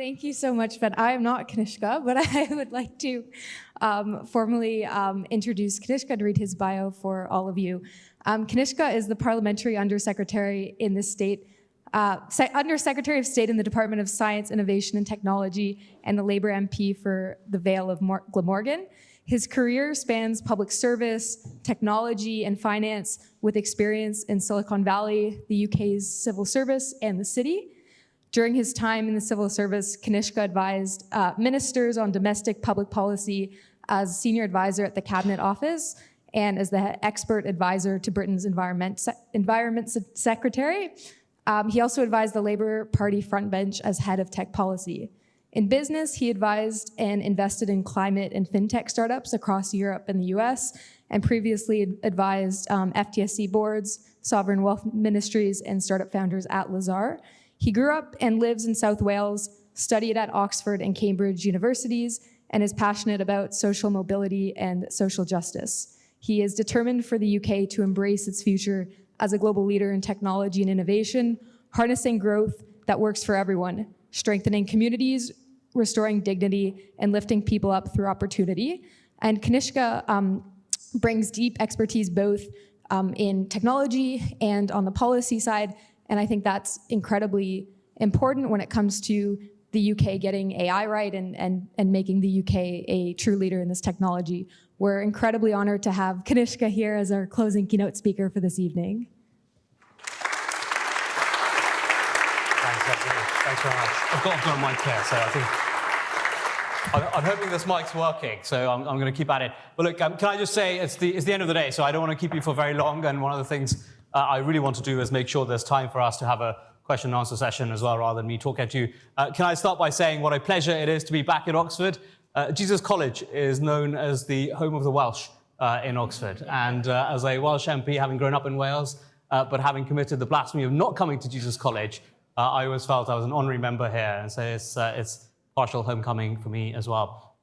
Thank you so much, Ben. I am not Kanishka, but I would like to formally introduce Kanishka and read his bio for all of you. Kanishka is the Parliamentary Undersecretary in the state, Undersecretary of State in the Department of Science, Innovation and Technology, and the Labour MP for the Vale of Glamorgan. His career spans public service, technology, and finance, with experience in Silicon Valley, the UK's civil service, and the city. During his time in the civil service, Kanishka advised ministers on domestic public policy as senior advisor at the Cabinet Office and as the expert advisor to Britain's Environment Secretary. He also advised the Labour Party frontbench as head of tech policy. In business, he advised and invested in climate and fintech startups across Europe and the US, and previously advised FTSE boards, sovereign wealth ministries, and startup founders at Lazar. He grew up and lives in South Wales, studied at Oxford and Cambridge universities, and is passionate about social mobility and social justice. He is determined for the UK to embrace its future as a global leader in technology and innovation, harnessing growth that works for everyone, strengthening communities, restoring dignity, and lifting people up through opportunity. And Kanishka brings deep expertise both in technology and on the policy side, and I think that's incredibly important when it comes to the UK getting AI right and making the UK a true leader in this technology. We're incredibly honored to have Kanishka here as our closing keynote speaker for this evening. Thanks very much. I've got a mic here, so I think I'm hoping this mic's working, so I'm going to keep at it. But look, can I just say it's the end of the day, so I don't want to keep you for very long. And one of the things I really want to do is make sure there's time for us to have a question and answer session as well, rather than me talk at you. Can I start by saying what a pleasure it is to be back at Oxford? Jesus College is known as the home of the Welsh in Oxford, and as a Welsh MP, having grown up in Wales, but having committed the blasphemy of not coming to Jesus College, I always felt I was an honorary member here, and so it's partial homecoming for me as well.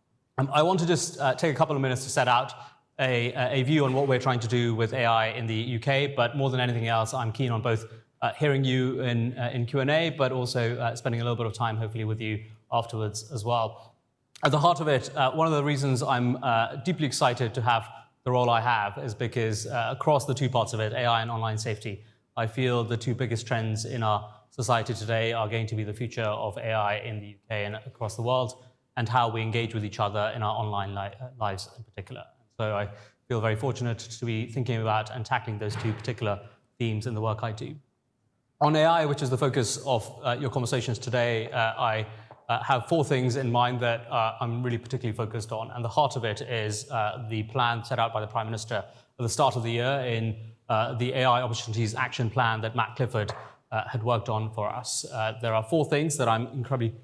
I want to just take a couple of minutes to set out a view on what we're trying to do with AI in the UK, but more than anything else, I'm keen on both hearing you in Q&A, but also spending a little bit of time, hopefully, with you afterwards as well. At the heart of it, one of the reasons I'm deeply excited to have the role I have is because across the two parts of it, AI and online safety, I feel the two biggest trends in our society today are going to be the future of AI in the UK and across the world, and how we engage with each other in our online lives in particular. So I feel very fortunate to be thinking about and tackling those two particular themes in the work I do. On AI, which is the focus of your conversations today, I have four things in mind that I'm really particularly focused on. And the heart of it is the plan set out by the Prime Minister at the start of the year in the AI Opportunities Action Plan that Matt Clifford had worked on for us. There are four things that I'm incredibly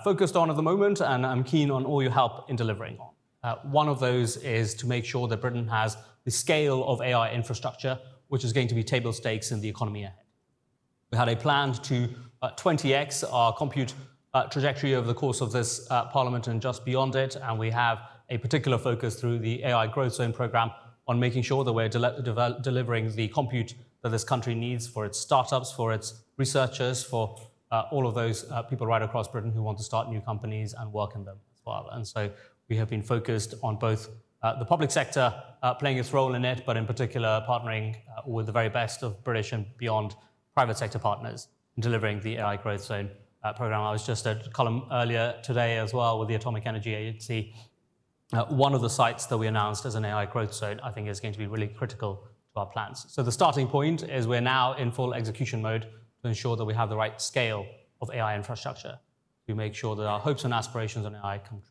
focused on at the moment, and I'm keen on all your help in delivering on. One of those is to make sure that Britain has the scale of AI infrastructure, which is going to be table stakes in the economy ahead. We had a plan to 20x our compute trajectory over the course of this Parliament and just beyond it, and we have a particular focus through the AI Growth Zone programme on making sure that we're delivering the compute that this country needs for its startups, for its researchers, for all of those people right across Britain who want to start new companies and work in them as well. And so we have been focused on both the public sector playing its role in it, but in particular partnering with the very best of British and beyond private sector partners in delivering the AI Growth Zone programme. I was just at Column earlier today as well with the Atomic Energy Agency. One of the sites that we announced as an AI Growth Zone, I think, is going to be really critical to our plans. So the starting point is we're now in full execution mode to ensure that we have the right scale of AI infrastructure to make sure that our hopes and aspirations on AI come true.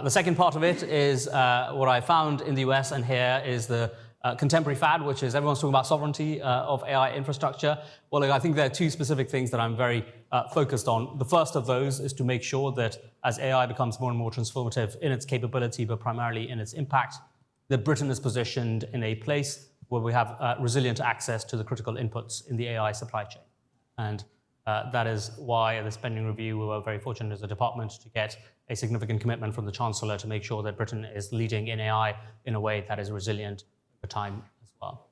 The second part of it is what I found in the US and here is the contemporary fad, which is everyone's talking about sovereignty of AI infrastructure. Well, I think there are two specific things that I'm very focused on. The first of those is to make sure that as AI becomes more and more transformative in its capability, but primarily in its impact, that Britain is positioned in a place where we have resilient access to the critical inputs in the AI supply chain. And that is why at the spending review, we were very fortunate as a department to get a significant commitment from the Chancellor to make sure that Britain is leading in AI in a way that is resilient over time as well.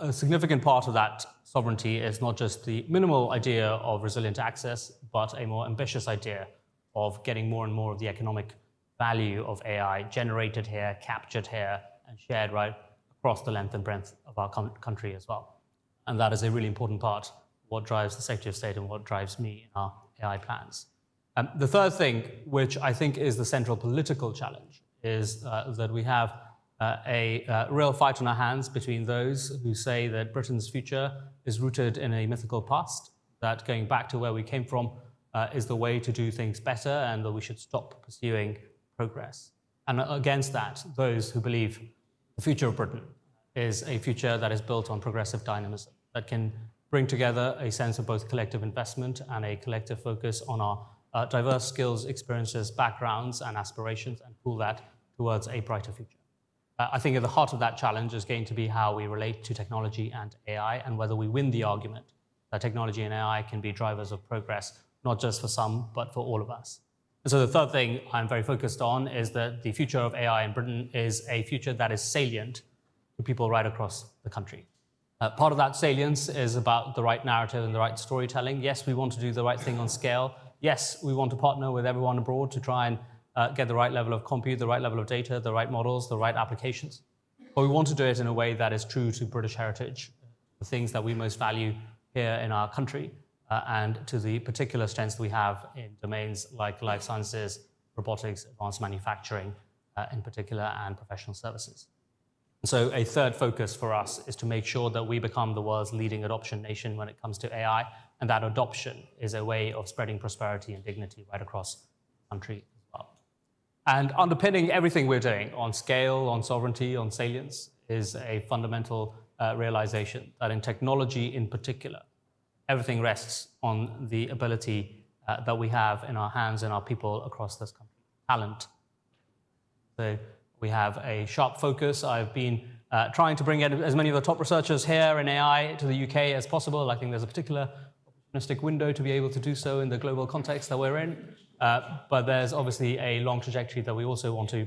A significant part of that sovereignty is not just the minimal idea of resilient access, but a more ambitious idea of getting more and more of the economic value of AI generated here, captured here, and shared right across the length and breadth of our country as well. And that is a really important part of what drives the Secretary of State and what drives me in our AI plans. The third thing, which I think is the central political challenge, is that we have a real fight on our hands between those who say that Britain's future is rooted in a mythical past, that going back to where we came from is the way to do things better, and that we should stop pursuing progress. And against that, those who believe the future of Britain is a future that is built on progressive dynamism, that can bring together a sense of both collective investment and a collective focus on our diverse skills, experiences, backgrounds, and aspirations, and pull that towards a brighter future. I think at the heart of that challenge is going to be how we relate to technology and AI, and whether we win the argument that technology and AI can be drivers of progress, not just for some, but for all of us. And so the third thing I'm very focused on is that the future of AI in Britain is a future that is salient to people right across the country. Part of that salience is about the right narrative and the right storytelling. Yes, we want to do the right thing on scale. Yes, we want to partner with everyone abroad to try and get the right level of compute, the right level of data, the right models, the right applications. But we want to do it in a way that is true to British heritage, the things that we most value here in our country, and to the particular strengths we have in domains like life sciences, robotics, advanced manufacturing in particular, and professional services. So a third focus for us is to make sure that we become the world's leading adoption nation when it comes to AI, and that adoption is a way of spreading prosperity and dignity right across the country as well. And underpinning everything we're doing on scale, on sovereignty, on salience, is a fundamental realization that in technology in particular, everything rests on the ability that we have in our hands and our people across this country. Talent. So we have a sharp focus. I've been trying to bring in as many of the top researchers here in AI to the UK as possible. I think there's a particular opportunistic window to be able to do so in the global context that we're in. But there's obviously a long trajectory that we also want to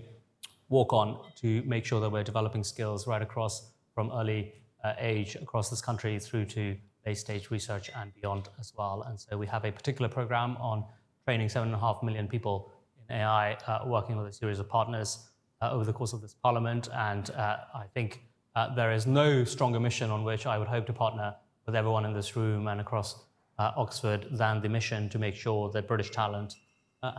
walk on to make sure that we're developing skills right across from early age across this country through to late-stage research and beyond as well. And so we have a particular program on training 7.5 million people in AI, working with a series of partners over the course of this Parliament. And I think there is no stronger mission on which I would hope to partner with everyone in this room and across Oxford than the mission to make sure that British talent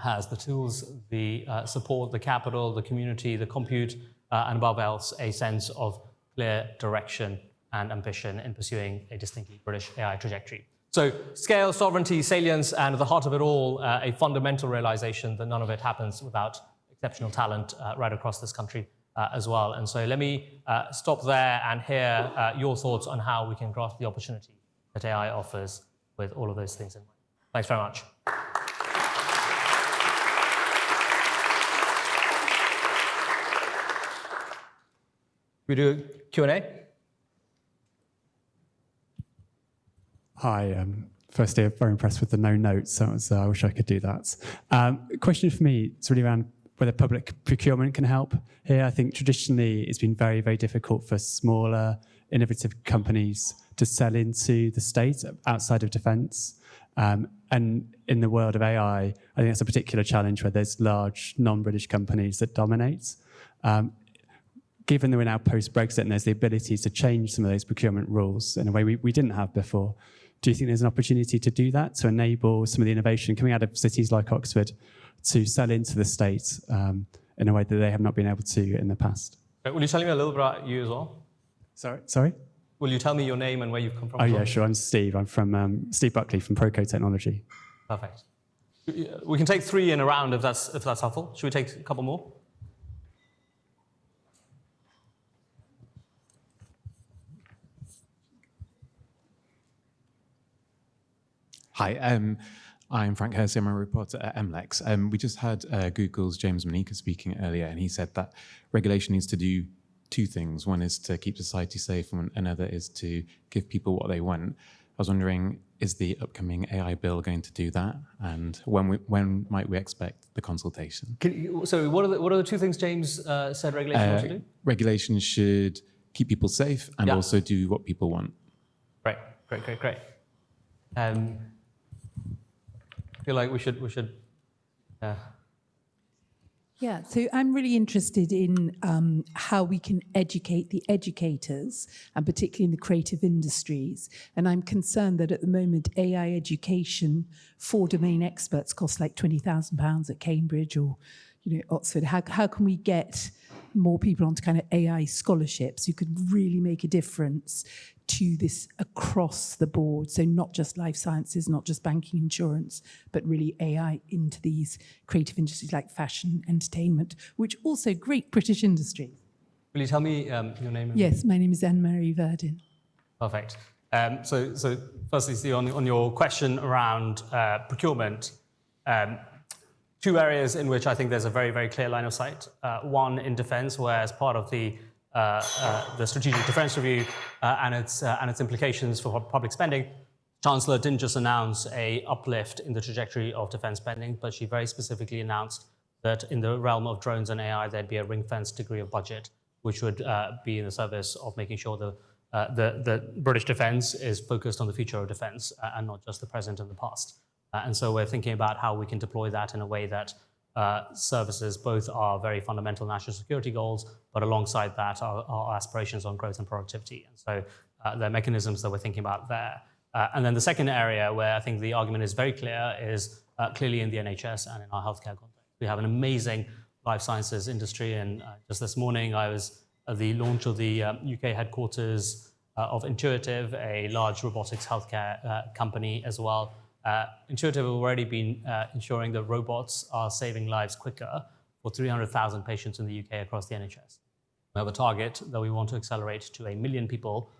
has the tools, the support, the capital, the community, the compute, and above else, a sense of clear direction and ambition in pursuing a distinctly British AI trajectory. So scale, sovereignty, salience, and at the heart of it all, a fundamental realization that none of it happens without exceptional talent right across this country as well. And so let me stop there and hear your thoughts on how we can grasp the opportunity that AI offers with all of those things in mind. Thanks very much. We do Q&A? Hi. Firstly, I'm very impressed with the no notes, so I wish I could do that. Question for me is really around whether public procurement can help here. I think traditionally it's been very, very difficult for smaller, innovative companies to sell into the state outside of defence. And in the world of AI, I think that's a particular challenge where there's large non-British companies that dominate. Given that we're now post-Brexit and there's the ability to change some of those procurement rules in a way we didn't have before, do you think there's an opportunity to do that, to enable some of the innovation coming out of cities like Oxford to sell into the state in a way that they have not been able to in the past? Will you tell me a little bit about you as well? Sorry? Will you tell me your name and where you've come from? Oh, yeah, sure. I'm Steve. I'm from Steve Buckley from Proco Technology. Perfect. We can take 3 in a round if that's helpful. Should we take a couple more? Hi, I'm Frank Hersey. I'm a reporter at MLEX. We just had Google's James Manika speaking earlier, and he said that regulation needs to do 2 things. One is to keep society safe, and another is to give people what they want. I was wondering, is the upcoming AI bill going to do that? And when might we expect the consultation? So what are the 2 things James said regulation ought to do? Regulation should keep people safe and also do what people want. Great. I feel like we should Yeah. Yeah, so I'm really interested in how we can educate the educators, and particularly in the creative industries. And I'm concerned that at the moment, AI education for domain experts costs like £20,000 at Cambridge or, Oxford. How can we get more people onto kind of AI scholarships who could really make a difference to this across the board? So not just life sciences, not just banking, insurance, but really AI into these creative industries like fashion, entertainment, which also great British industry. Will you tell me your name? Yes, my name is Anne-Marie Verdin. Perfect. So firstly, Steve, on your question around procurement, two areas in which I think there's a very, very clear line of sight. One in defense, where as part of the Strategic Defence Review and its implications for public spending, Chancellor didn't just announce an uplift in the trajectory of defence spending, but she very specifically announced that in the realm of drones and AI, there'd be a ring-fenced degree of budget, which would be in the service of making sure the British defence is focused on the future of defence and not just the present and the past. And so we're thinking about how we can deploy that in a way that services both our very fundamental national security goals, but alongside that, our aspirations on growth and productivity. And so there are mechanisms that we're thinking about there. And then the second area where I think the argument is very clear is clearly in the NHS and in our healthcare context. We have an amazing life sciences industry, and just this morning I was at the launch of the UK headquarters of Intuitive, a large robotics healthcare company as well. Intuitive have already been ensuring that robots are saving lives quicker for 300,000 patients in the UK across the NHS. We have a target that we want to accelerate to 1 million people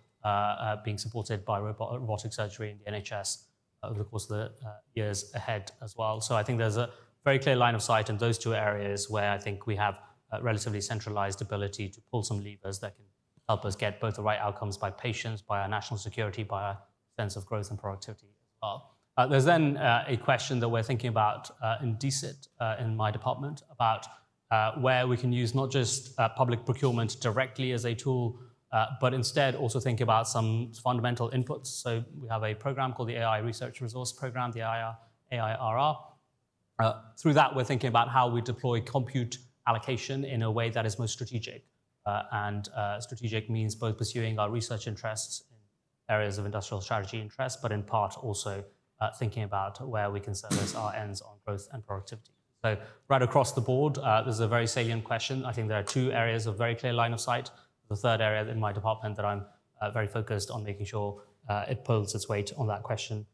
being supported by robotic surgery in the NHS over the course of the years ahead as well. So I think there's a very clear line of sight in those two areas where I think we have a relatively centralized ability to pull some levers that can help us get both the right outcomes by patients, by our national security, by our sense of growth and productivity as well. There's then a question that we're thinking about in DSIT in my department about where we can use not just public procurement directly as a tool, but instead also think about some fundamental inputs. So we have a program called the AI Research Resource Program, the AIRR. Through that, we're thinking about how we deploy compute allocation in a way that is most strategic. Strategic means both pursuing our research interests in areas of industrial strategy interest, but in part also thinking about where we can service our ends on growth and productivity. So right across the board, there's a very salient question. I think there are two areas of very clear line of sight. The third area in my department that I'm very focused on making sure it pulls its weight on that question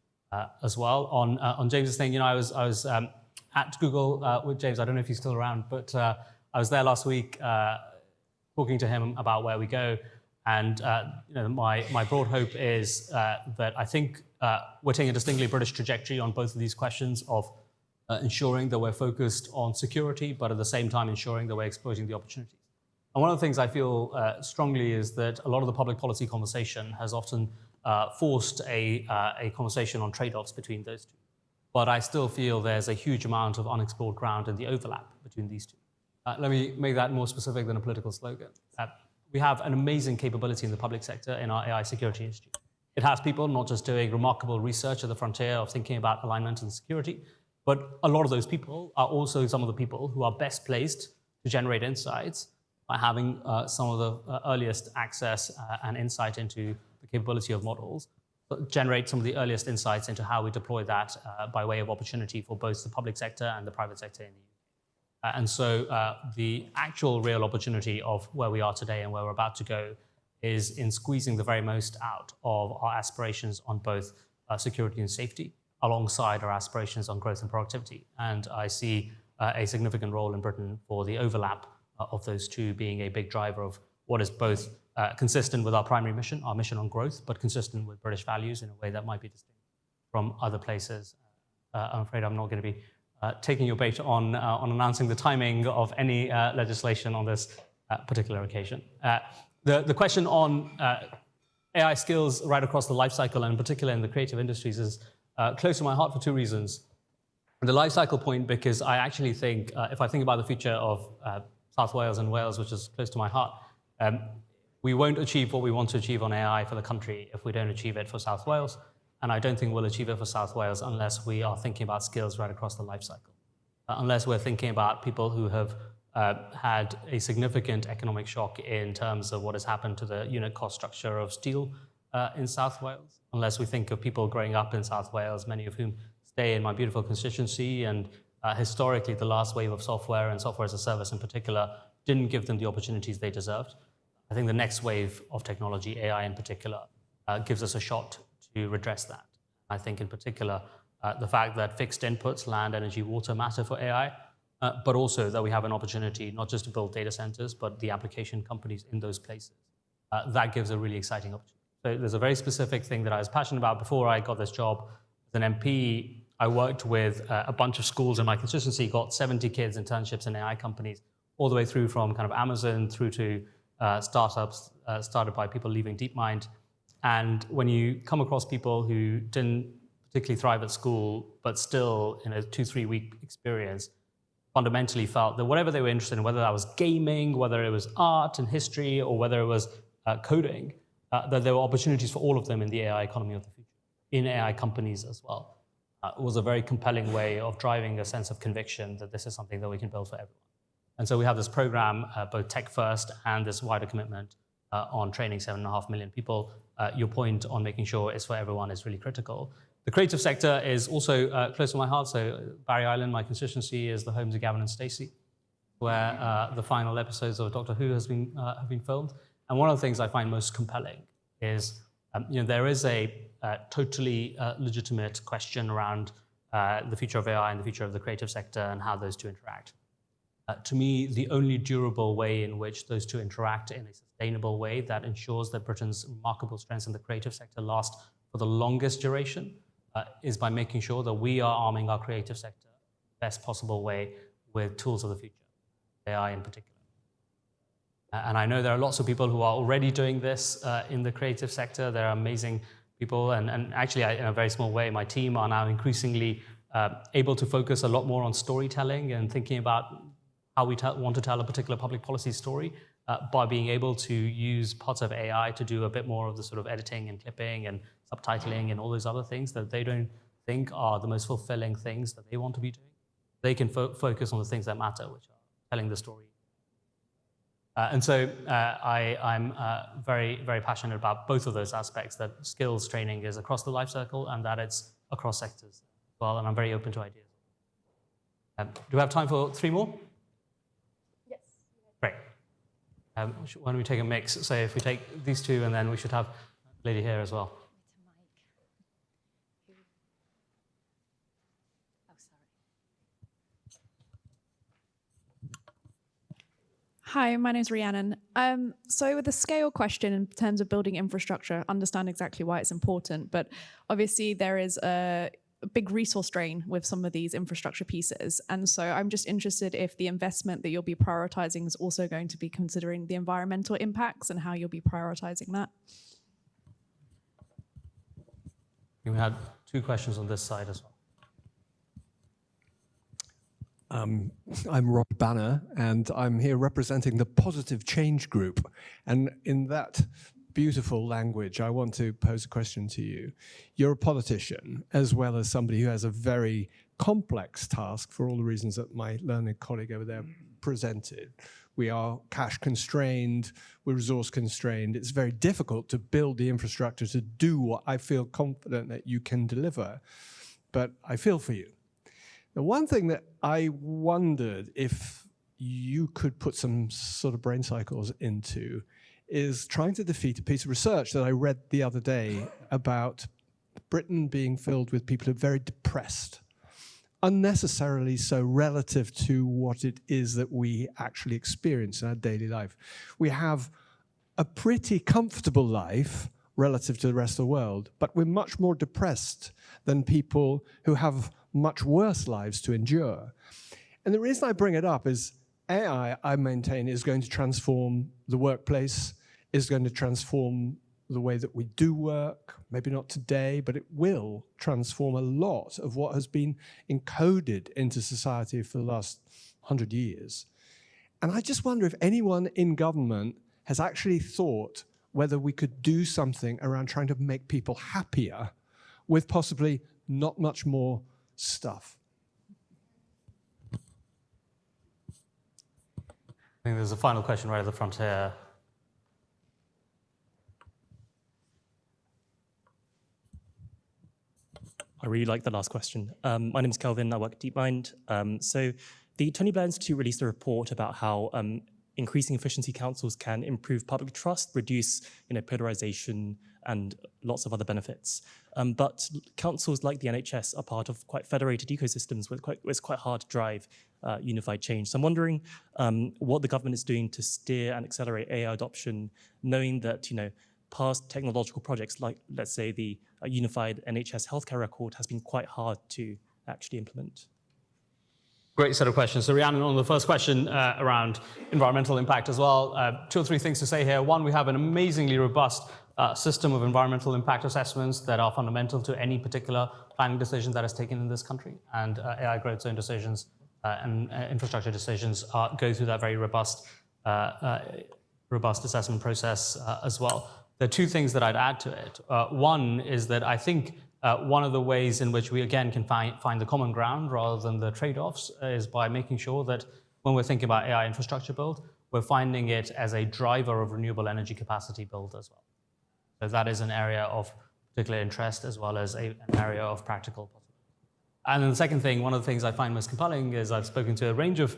as well. On James's thing, I was at Google with James. I don't know if he's still around, but I was there last week talking to him about where we go. And my broad hope is that I think we're taking a distinctly British trajectory on both of these questions of ensuring that we're focused on security, but at the same time ensuring that we're exploiting the opportunities. And one of the things I feel strongly is that a lot of the public policy conversation has often forced a conversation on trade-offs between those two. But I still feel there's a huge amount of unexplored ground in the overlap between these two. Let me make that more specific than a political slogan. We have an amazing capability in the public sector in our AI Security Institute. It has people not just doing remarkable research at the frontier of thinking about alignment and security, but a lot of those people are also some of the people who are best placed to generate insights by having some of the earliest access and insight into the capability of models, but generate some of the earliest insights into how we deploy that by way of opportunity for both the public sector and the private sector in the UK. And so the actual real opportunity of where we are today and where we're about to go is in squeezing the very most out of our aspirations on both security and safety, alongside our aspirations on growth and productivity. And I see a significant role in Britain for the overlap of those two being a big driver of what is both consistent with our primary mission, our mission on growth, but consistent with British values in a way that might be distinct from other places. I'm afraid I'm not going to be taking your bait on announcing the timing of any legislation on this particular occasion. The question on AI skills right across the life cycle, and in particular in the creative industries, is close to my heart for two reasons. The life cycle point, because I actually think, if I think about the future of South Wales and Wales, which is close to my heart, we won't achieve what we want to achieve on AI for the country if we don't achieve it for South Wales. And I don't think we'll achieve it for South Wales unless we are thinking about skills right across the life cycle. unless we're thinking about people who have had a significant economic shock in terms of what has happened to the unit cost structure of steel in South Wales, unless we think of people growing up in South Wales, many of whom stay in my beautiful constituency, and historically the last wave of software and software as a service in particular didn't give them the opportunities they deserved. I think the next wave of technology, AI in particular, gives us a shot to redress that. I think in particular, the fact that fixed inputs, land, energy, water matter for AI, but also that we have an opportunity not just to build data centers, but the application companies in those places. That gives a really exciting opportunity. So there's a very specific thing that I was passionate about before I got this job. As an MP, I worked with a bunch of schools in my constituency, got 70 kids internships in AI companies, all the way through from kind of Amazon through to startups started by people leaving DeepMind. And when you come across people who didn't particularly thrive at school, but still in a 2-3 week experience, fundamentally felt that whatever they were interested in, whether that was gaming, whether it was art and history, or whether it was coding, that there were opportunities for all of them in the AI economy of the future, in AI companies as well. It was a very compelling way of driving a sense of conviction that this is something that we can build for everyone. And so we have this program, both tech first and this wider commitment on training 7.5 million people. Your point on making sure it's for everyone is really critical. The creative sector is also close to my heart. So Barry Island, my constituency, is the home to Gavin and Stacey, where the final episodes of Doctor Who have been filmed. And one of the things I find most compelling is, there is a totally legitimate question around the future of AI and the future of the creative sector and how those two interact. To me, the only durable way in which those two interact in a sustainable way that ensures that Britain's remarkable strengths in the creative sector last for the longest duration is by making sure that we are arming our creative sector the best possible way with tools of the future, AI in particular. And I know there are lots of people who are already doing this in the creative sector. There are amazing people, and actually, in a very small way, my team are now increasingly able to focus a lot more on storytelling and thinking about how we want to tell a particular public policy story by being able to use parts of AI to do a bit more of the sort of editing and clipping and subtitling and all those other things that they don't think are the most fulfilling things that they want to be doing. They can focus on the things that matter, which are telling the story. And so I'm very, very passionate about both of those aspects, that skills training is across the life cycle and that it's across sectors as well, and I'm very open to ideas. Do we have time for 3 more? Yes. Great. Why don't we take a mix? So if we take these two, and then we should have a lady here as well. Hi, my name's Rhiannon. So with the scale question in terms of building infrastructure, understand exactly why it's important, but obviously there is a big resource drain with some of these infrastructure pieces. And so I'm just interested if the investment that you'll be prioritizing is also going to be considering the environmental impacts and how you'll be prioritizing that. We had 2 questions on this side as well. I'm Rob Banner, and I'm here representing the Positive Change Group. And in that beautiful language, I want to pose a question to you. You're a politician, as well as somebody who has a very complex task for all the reasons that my learned colleague over there presented. We are cash constrained, we're resource constrained. It's very difficult to build the infrastructure to do what I feel confident that you can deliver. But I feel for you. The one thing that I wondered if you could put some sort of brain cycles into is trying to defeat a piece of research that I read the other day about Britain being filled with people who are very depressed, unnecessarily so relative to what it is that we actually experience in our daily life. We have a pretty comfortable life relative to the rest of the world, but we're much more depressed than people who have much worse lives to endure. And the reason I bring it up is AI, I maintain, is going to transform the workplace, is going to transform the way that we do work, maybe not today, but it will transform a lot of what has been encoded into society for the last 100 years. And I just wonder if anyone in government has actually thought whether we could do something around trying to make people happier with possibly not much more stuff. think there's a final question right at the front here. I really like the last question. My name is Kelvin. I work at DeepMind. So the Tony Blair Institute released a report about how increasing efficiency councils can improve public trust, reduce polarization, and lots of other benefits. But councils like the NHS are part of quite federated ecosystems where it's quite hard to drive unified change. So I'm wondering what the government is doing to steer and accelerate AI adoption, knowing that past technological projects like, let's say, the unified NHS healthcare record has been quite hard to actually implement. Great set of questions. So Rhiannon, on the first question around environmental impact as well, 2 or 3 things to say here. One, we have an amazingly robust system of environmental impact assessments that are fundamental to any particular planning decision that is taken in this country. And AI growth zone decisions and infrastructure decisions go through that very robust assessment process as well. There are 2 things that I'd add to it. One is that I think one of the ways in which we, again, can find the common ground rather than the trade-offs is by making sure that when we're thinking about AI infrastructure build, we're finding it as a driver of renewable energy capacity build as well. So that is an area of particular interest as well as an area of practical possibility. And then the second thing, one of the things I find most compelling is I've spoken to a range of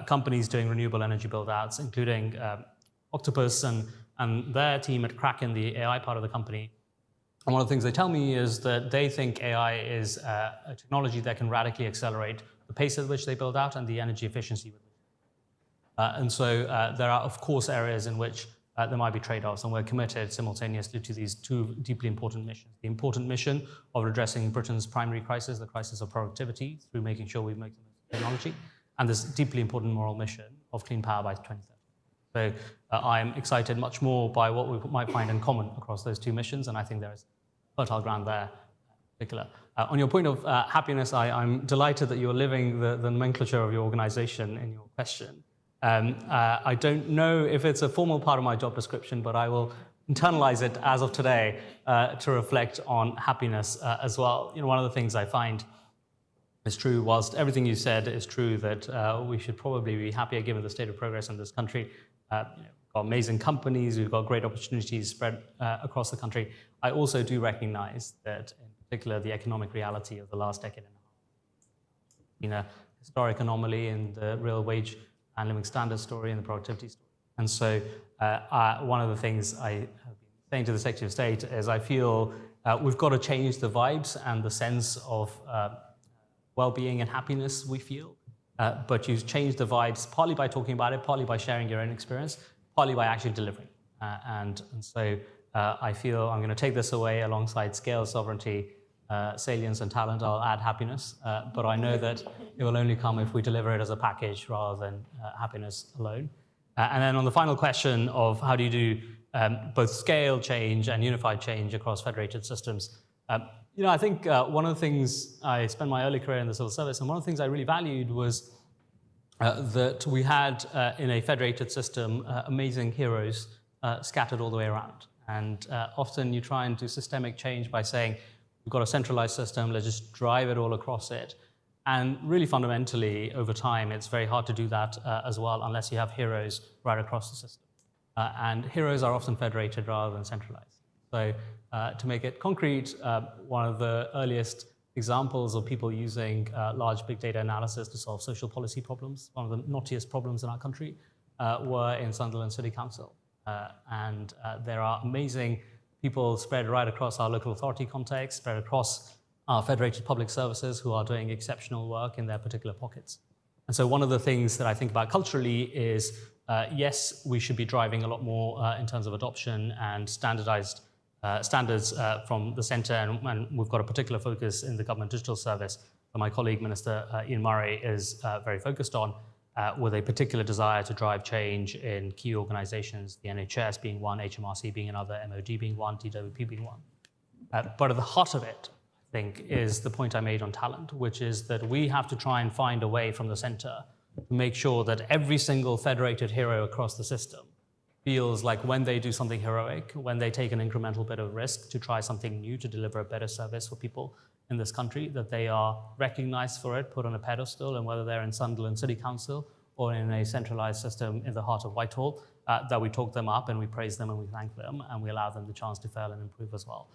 companies doing renewable energy build-outs, including Octopus and their team at Kraken, the AI part of the company. And one of the things they tell me is that they think AI is a technology that can radically accelerate the pace at which they build out and the energy efficiency with it. And so there are, of course, areas in which there might be trade-offs, and we're committed simultaneously to these 2 deeply important missions. The important mission of addressing Britain's primary crisis, the crisis of productivity, through making sure we make the most of technology, and this deeply important moral mission of clean power by 2030. So I'm excited much more by what we might find in common across those 2 missions, and I think there is fertile ground there in particular. On your point of happiness, I'm delighted that you're living the nomenclature of your organization in your question. I don't know if it's a formal part of my job description, but I will internalize it as of today to reflect on happiness as well. One of the things I find is true, whilst everything you said is true, that we should probably be happier given the state of progress in this country. We've got amazing companies, we've got great opportunities spread across the country. I also do recognize that, in particular, the economic reality of the last decade and a half, been a historic anomaly in the real wage and living standards story and the productivity story. And so one of the things I have been saying to the Secretary of State is I feel we've got to change the vibes and the sense of well-being and happiness we feel. But you change the vibes partly by talking about it, partly by sharing your own experience, partly by actually delivering. And so I feel I'm going to take this away alongside scale, sovereignty, salience and talent. I'll add happiness, but I know that it will only come if we deliver it as a package rather than happiness alone. And then on the final question of how do you do both scale change and unified change across federated systems, I think one of the things I spent my early career in the civil service, and one of the things I really valued was that we had in a federated system amazing heroes scattered all the way around. And often you try and do systemic change by saying, we've got a centralized system, let's just drive it all across it. And really fundamentally, over time, it's very hard to do that as well unless you have heroes right across the system. And heroes are often federated rather than centralized. So to make it concrete, one of the earliest examples of people using large big data analysis to solve social policy problems, one of the knottiest problems in our country, were in Sunderland City Council. And there are amazing people spread right across our local authority context, spread across our federated public services who are doing exceptional work in their particular pockets. And so one of the things that I think about culturally is, yes, we should be driving a lot more in terms of adoption and standardized standards from the center, and we've got a particular focus in the Government Digital Service that my colleague, Minister Ian Murray, is very focused on, with a particular desire to drive change in key organizations, the NHS being one, HMRC being another, MOD being one, DWP being one. But at the heart of it, I think, is the point I made on talent, which is that we have to try and find a way from the center to make sure that every single federated hero across the system feels like when they do something heroic, when they take an incremental bit of risk to try something new to deliver a better service for people in this country, that they are recognized for it, put on a pedestal, and whether they're in Sunderland City Council or in a centralized system in the heart of Whitehall, that we talk them up and we praise them and we thank them and we allow them the chance to fail and improve as well.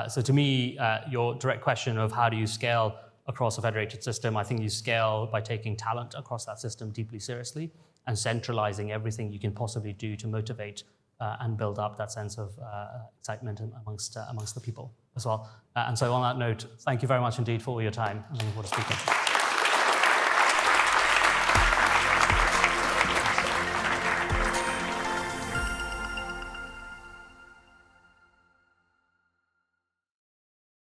So to me, your direct question of how do you scale across a federated system, I think you scale by taking talent across that system deeply seriously and centralizing everything you can possibly do to motivate and build up that sense of excitement amongst the people as well. And so on that note, thank you very much indeed for all your time. I'm looking forward to speaking.